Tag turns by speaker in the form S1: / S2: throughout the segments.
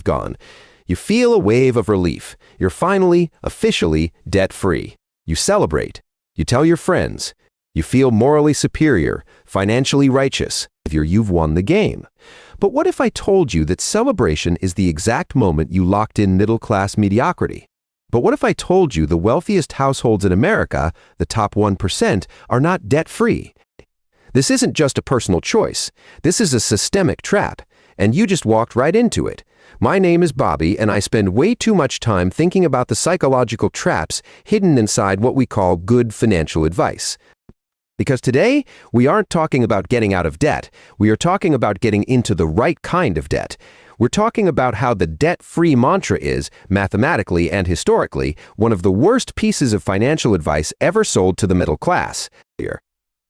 S1: gone. You feel a wave of relief. You're finally, officially debt-free. You celebrate. You tell your friends. You feel morally superior, financially righteous. You've won the game. But what if I told you that celebration is the exact moment you locked in middle-class mediocrity? But what if I told you the wealthiest households in America, the top 1%, are not debt-free? This isn't just a personal choice. This is a systemic trap, and you just walked right into it. My name is Bobby, and I spend way too much time thinking about the psychological traps hidden inside what we call good financial advice. Because today, we aren't talking about getting out of debt. We are talking about getting into the right kind of debt. We're talking about how the debt-free mantra is, mathematically and historically, one of the worst pieces of financial advice ever sold to the middle class.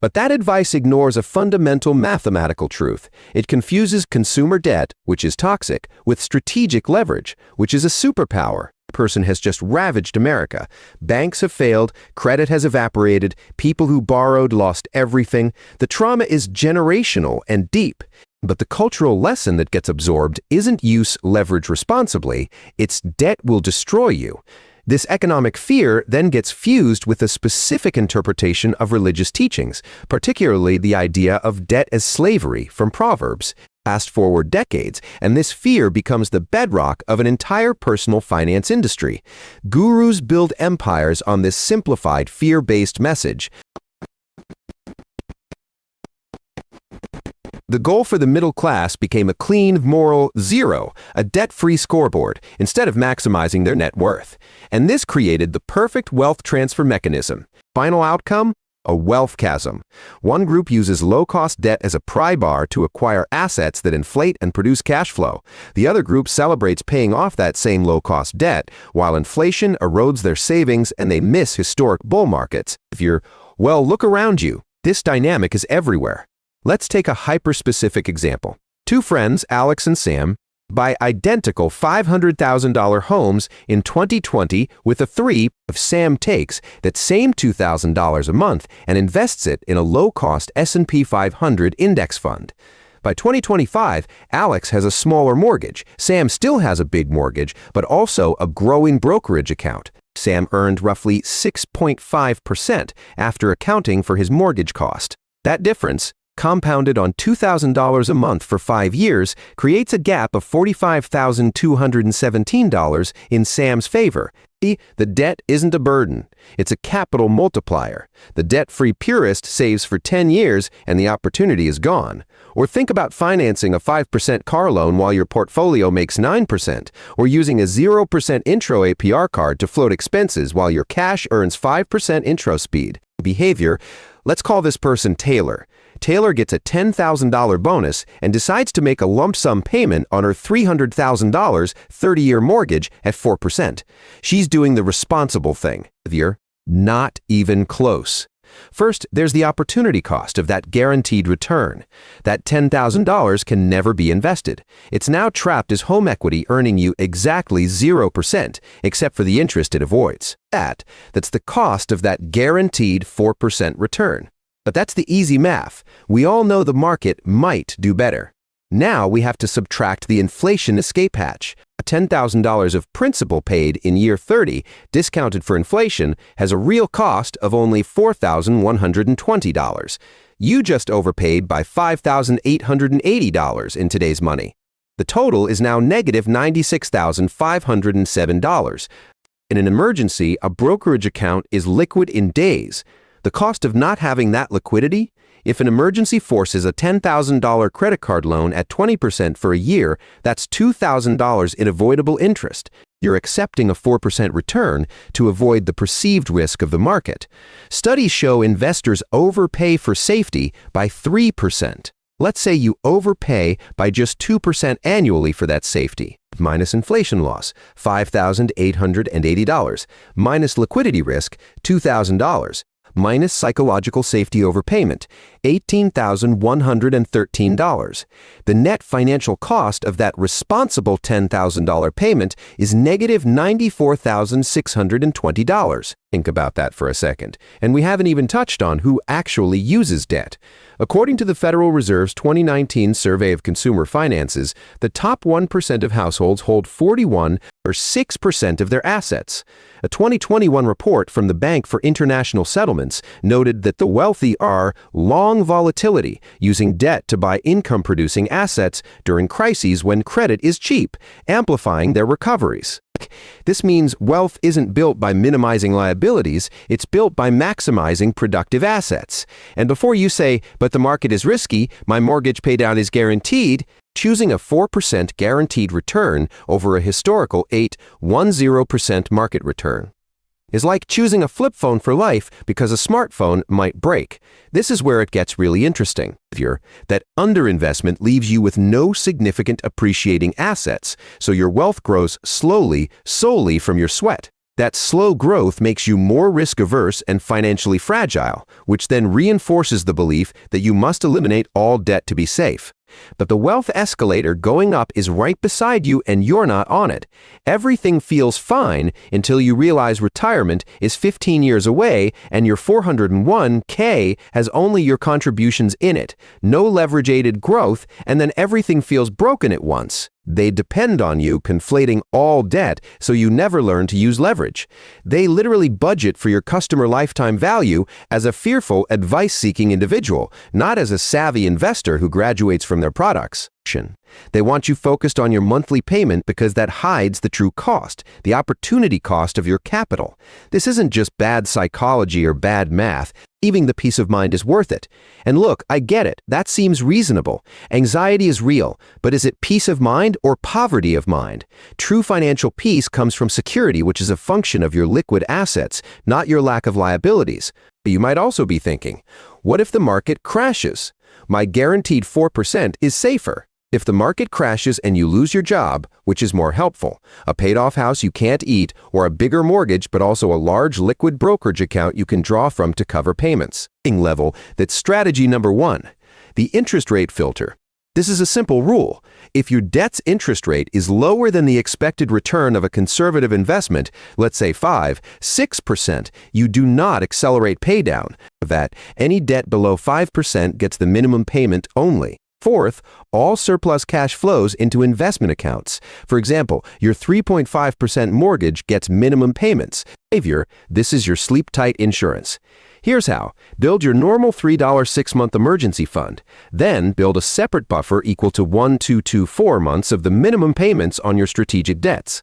S1: But that advice ignores a fundamental mathematical truth. It confuses consumer debt, which is toxic, with strategic leverage, which is a superpower. Person has just ravaged America. Banks have failed, credit has evaporated, people who borrowed lost everything. The trauma is generational and deep. But the cultural lesson that gets absorbed isn't use leverage responsibly, it's debt will destroy you. This economic fear then gets fused with a specific interpretation of religious teachings, particularly the idea of debt as slavery from Proverbs. Fast forward decades, and this fear becomes the bedrock of an entire personal finance industry. Gurus build empires on this simplified, fear-based message. The goal for the middle class became a clean, moral zero, a debt-free scoreboard, instead of maximizing their net worth. And this created the perfect wealth transfer mechanism. Final outcome? A wealth chasm. One group uses low-cost debt as a pry bar to acquire assets that inflate and produce cash flow. The other group celebrates paying off that same low-cost debt, while inflation erodes their savings and they miss historic bull markets. Look around you. This dynamic is everywhere. Let's take a hyper-specific example. Two friends, Alex and Sam, buy identical $500,000 homes in 2020 with a 3 of Sam takes that same $2,000 a month and invests it in a low-cost S&P 500 index fund. By 2025, Alex has a smaller mortgage. Sam still has a big mortgage, but also a growing brokerage account. Sam earned roughly 6.5% after accounting for his mortgage cost. That difference, compounded on $2,000 a month for 5 years, creates a gap of $45,217 in Sam's favor. The debt isn't a burden. It's a capital multiplier. The debt-free purist saves for 10 years and the opportunity is gone. Or think about financing a 5% car loan while your portfolio makes 9%, or using a 0% intro APR card to float expenses while your cash earns 5% intro speed. Behavior. Let's call this person Taylor. Taylor gets a $10,000 bonus and decides to make a lump sum payment on her $300,000 30-year mortgage at 4%. She's doing the responsible thing. Not even close. First, there's the opportunity cost of that guaranteed return. That $10,000 can never be invested. It's now trapped as home equity, earning you exactly 0%, except for the interest it avoids. That's the cost of that guaranteed 4% return. But that's the easy math. We all know the market might do better. Now we have to subtract the inflation escape hatch. $10,000 of principal paid in year 30, discounted for inflation, has a real cost of only $4,120. You just overpaid by $5,880 in today's money. The total is now negative $96,507. In an emergency, a brokerage account is liquid in days. The cost of not having that liquidity? If an emergency forces a $10,000 credit card loan at 20% for a year, that's $2,000 in avoidable interest. You're accepting a 4% return to avoid the perceived risk of the market. Studies show investors overpay for safety by 3%. Let's say you overpay by just 2% annually for that safety, minus inflation loss, $5,880, minus liquidity risk, $2,000. minus psychological safety overpayment, $18,113. The net financial cost of that responsible $10,000 payment is negative $94,620. Think about that for a second. And we haven't even touched on who actually uses debt. According to the Federal Reserve's 2019 Survey of Consumer Finances, the top 1% of households hold 41 or 6% of their assets. A 2021 report from the Bank for International Settlements noted that the wealthy are long volatility, using debt to buy income-producing assets during crises when credit is cheap, amplifying their recoveries. This means wealth isn't built by minimizing liabilities, it's built by maximizing productive assets. And before you say, but the market is risky, my mortgage paydown is guaranteed, choosing a 4% guaranteed return over a historical 8.10% market return is like choosing a flip phone for life because a smartphone might break. This is where it gets really interesting. That underinvestment leaves you with no significant appreciating assets, so your wealth grows slowly, solely from your sweat. That slow growth makes you more risk-averse and financially fragile, which then reinforces the belief that you must eliminate all debt to be safe. But the wealth escalator going up is right beside you and you're not on it. Everything feels fine until you realize retirement is 15 years away and your 401k has only your contributions in it, no leverage-aided growth, and then everything feels broken at once. They depend on you conflating all debt so you never learn to use leverage. They literally budget for your customer lifetime value as a fearful, advice-seeking individual, not as a savvy investor who graduates from their products. They want you focused on your monthly payment because that hides the true cost, the opportunity cost of your capital. This isn't just bad psychology or bad math. Even the peace of mind is worth it. And look, I get it. That seems reasonable. Anxiety is real, but is it peace of mind or poverty of mind? True financial peace comes from security, which is a function of your liquid assets, not your lack of liabilities. But you might also be thinking, what if the market crashes? My guaranteed 4% is safer. If the market crashes and you lose your job, which is more helpful, a paid-off house you can't eat, or a bigger mortgage but also a large liquid brokerage account you can draw from to cover payments. Level, that's strategy number 1. The interest rate filter. This is a simple rule. If your debt's interest rate is lower than the expected return of a conservative investment, let's say 5-6%, you do not accelerate paydown. That any debt below 5% gets the minimum payment only. Fourth, all surplus cash flows into investment accounts. For example, your 3.5% mortgage gets minimum payments. Savior, this is your sleep-tight insurance. Here's how. Build your normal $3 6-month emergency fund. Then build a separate buffer equal to 1-2-2-4 months of the minimum payments on your strategic debts.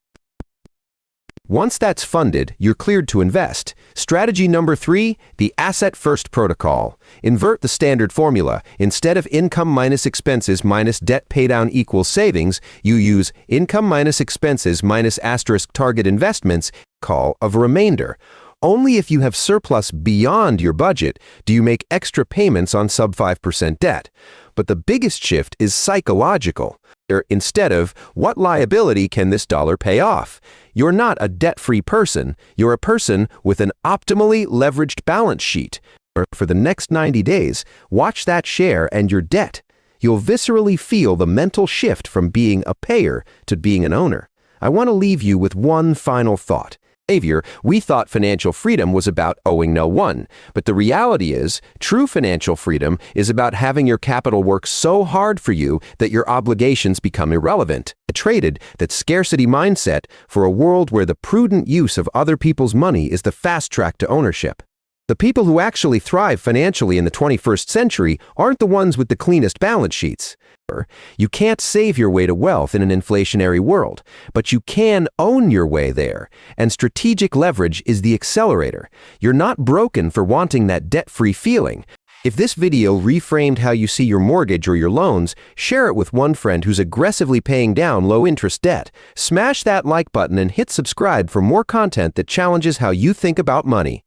S1: Once that's funded, you're cleared to invest. Strategy number 3, the asset-first protocol. Invert the standard formula. Instead of income minus expenses minus debt paydown equals savings, you use income minus expenses minus asterisk target investments, call of remainder. Only if you have surplus beyond your budget do you make extra payments on sub 5% debt. But the biggest shift is psychological. Instead of, what liability can this dollar pay off? You're not a debt-free person. You're a person with an optimally leveraged balance sheet. For the next 90 days, watch that share and your debt. You'll viscerally feel the mental shift from being a payer to being an owner. I want to leave you with one final thought. We thought financial freedom was about owing no one, but the reality is, true financial freedom is about having your capital work so hard for you that your obligations become irrelevant. Traded that scarcity mindset for a world where the prudent use of other people's money is the fast track to ownership. The people who actually thrive financially in the 21st century aren't the ones with the cleanest balance sheets. You can't save your way to wealth in an inflationary world, but you can own your way there, and strategic leverage is the accelerator. You're not broken for wanting that debt-free feeling. If this video reframed how you see your mortgage or your loans, share it with one friend who's aggressively paying down low-interest debt. Smash that like button and hit subscribe for more content that challenges how you think about money.